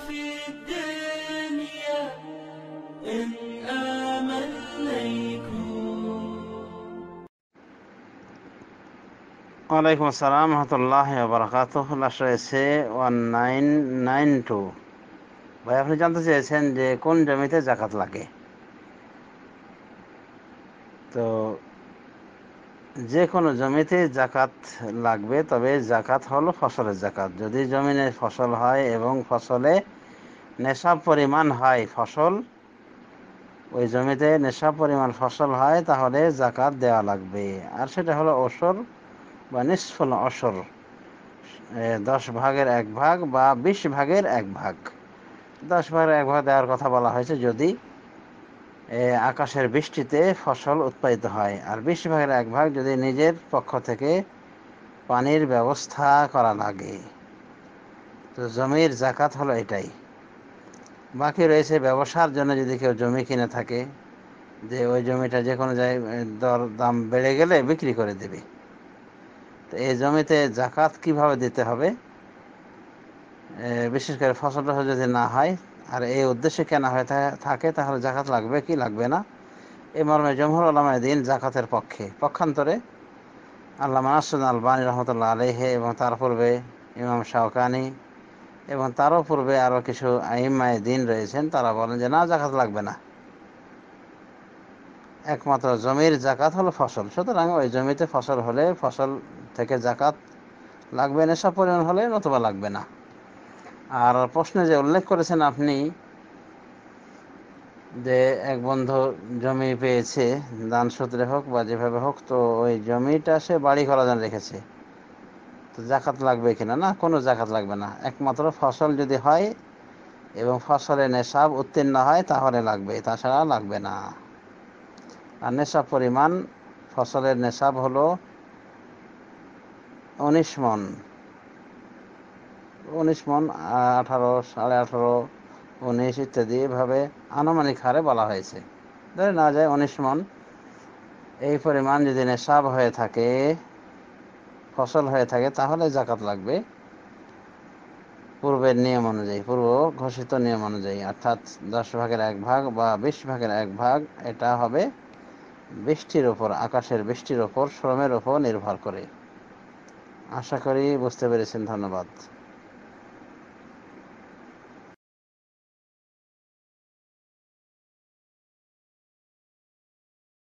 في الدنيا إن ওয়ালাইকুম আসসালাম রহমতুল্লাহ বারাকাতুহ। লাস্ট রয়েছে 1992। ভাই, আপনি জানতে চেয়েছেন যে কোন জমিতে জাকাত লাগে। তো যে কোনো জমিতে জাকাত লাগবে, তবে জাকাত হলো ফসলের জাকাত। যদি জমিনে ফসল হয় এবং ফসলে নেশাব পরিমাণ হয়, ওই জমিতে নেশাব পরিমাণ ফসল হয়, তাহলে জাকাত দেওয়া লাগবে। আর সেটা হলো অশর বা নিসফুল অশর, 10 ভাগের 1 ভাগ বা 20 ভাগের 1 ভাগ। 10 ভাগের 1 ভাগ দেওয়ার কথা বলা হয়েছে যদি আকাশের বৃষ্টিতে ফসল উৎপাদিত হয়, আর 20 ভাগের 1 ভাগ যদি নিজের পক্ষ থেকে পানির ব্যবস্থা করা লাগে। তো জমির জাকাত হলো এটাই। বাকি রয়েছে ব্যবসার জন্য, যদি কেউ জমি কিনে থাকে, যে ওই জমিটা যে কোনো জায়গায় দাম বেড়ে গেলে বিক্রি করে দেবে, তো এই জমিতে জাকাত কিভাবে দিতে হবে, বিশেষ করে ফসলটা যদি না হয় আর এই উদ্দেশ্যে কেনা হয়ে থাকে, তাহলে জাকাত লাগবে কি লাগবে না, এই মর্মে জমহুর উলামায়ে দ্বীন জাকাতের পক্ষান্তরে আল্লামা নাসরুদ্দিন আলবানী রহমতুল্লাহ আলাইহি এবং তার পূর্বে ইমাম শাওকানি এবং তারও পূর্বে আরও কিছু আইম্মায়ে দ্বীন রয়েছেন, তারা বলেন যে না, জাকাত লাগবে না। একমাত্র জমির জাকাত হলো ফসল। সুতরাং ওই জমিতে ফসল হলে ফসল থেকে জাকাত লাগবে, নেশাব পরিমাণ হলে নতুবা লাগবে না। আর প্রশ্নে যে উল্লেখ করেছেন আপনি যে এক বন্ধু জমি পেয়েছে, দান সূত্রে হোক বা যেভাবে হোক, তো ওই জমিটা সে বাড়ি করার জন্য রেখেছে, তো জাকাত লাগবে কিনা? না, কোনো জাকাত লাগবে না। একমাত্র ফসল যদি হয় এবং ফসলের নেশাব উত্তীর্ণ হয় তাহলে লাগবে, তাছাড়া লাগবে না। আর নেশাব পরিমাণ, ফসলের নেশাব হলো 19 মণ, 18 18.5 19 ইত্যাদি এভাবে আনুমানিক হারে বলা হয়েছে। ধরে না যায় 19 মণ। এই পরিমাণ যদি নেশাব হয়ে থাকে, ফসল হয়ে থাকে, তাহলে জাকাত লাগবে পূর্বের নিয়ম অনুযায়ী, পূর্ব ঘোষিত নিয়ম অনুযায়ী, অর্থাৎ 10 ভাগের 1 ভাগ বা 20 ভাগের 1 ভাগ। এটা হবে বৃষ্টির ওপর, আকাশের বৃষ্টির ওপর, শ্রমের ওপর নির্ভর করে। আশা করি বুঝতে পেরেছেন। ধন্যবাদ।